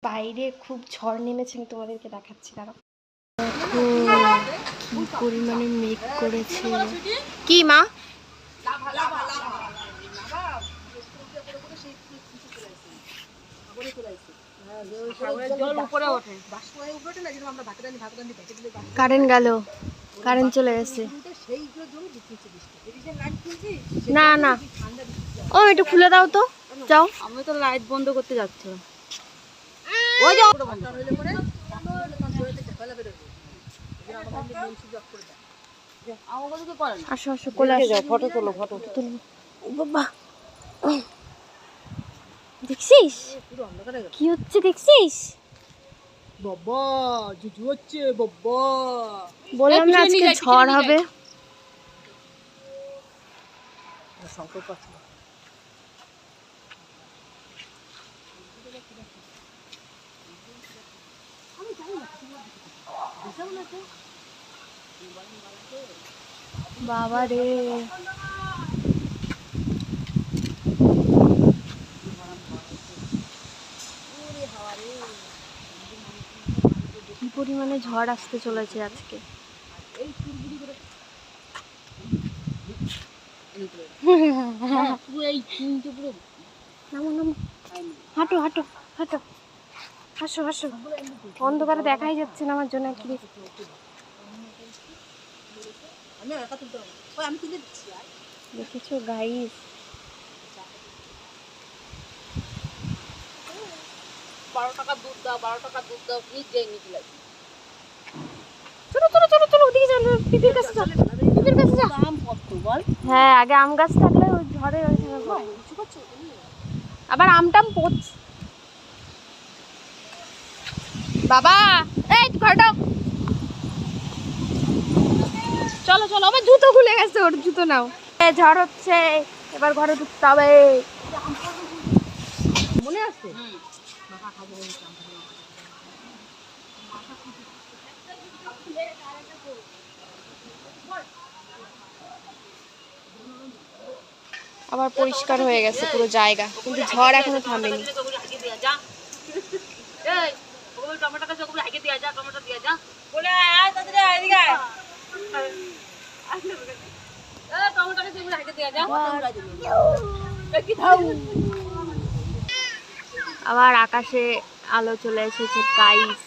বাইরে খুব ঝড় নেমেছে, আমি তোমাদেরকে দেখাচ্ছি। দাঁড়াও, কি পরিমাণে মেঘ করেছে। কি মা? কারেন্ট গেল, কারেন্ট চলে গেছে। না না, ও একটু খুলে দাও তো, যাও। আমি তো লাইট বন্ধ করতে যাচ্ছিলাম। আসো আসো, কোলে আসো, ফটো তোলো, ফটো তুলবো। বাবা, দেখছিস কি হচ্ছে? দেখছিস বাবা, জুজু হচ্ছে বাবা। বললাম না আজকে ঝড় হবে। সংকল্প আছে। বাবা রে, কি পরিমাণে ঝড় আসতে চলেছে আজকে। হাঁটো হাঁটো হাঁটো, হাসো হাসো। অন্ধকারে দেখাই যাচ্ছে না আমার জন্য। কি দেখেছো গাইস? 12 টাকা দুধ দাও, 12 টাকা দুধ দাও, প্লিজ যাই নিতে লাগবে। চলো চলো চলো চলো, ওদিকে চলো, পিপির কাছে চলো, পিপির কাছে যা। আম কত বল? হ্যাঁ, আগে আম গাছ থাকলে ওই ঝড়ে ওইখানে পড়ে। আবার আমটাম পড়ছে। বাবা, এই ঘরটা চলো চলো। আমার জুতো খুলে গেছে, ওর জুতো নাও। ঝড় হচ্ছে, এবার ঘরে ঢুকতে হবে। মনে আছে? আবার পরিষ্কার হয়ে গেছে পুরো জায়গা, কিন্তু ঝড় এখনো থামেনি। আবার আকাশে আলো চলে এসেছে গাইস।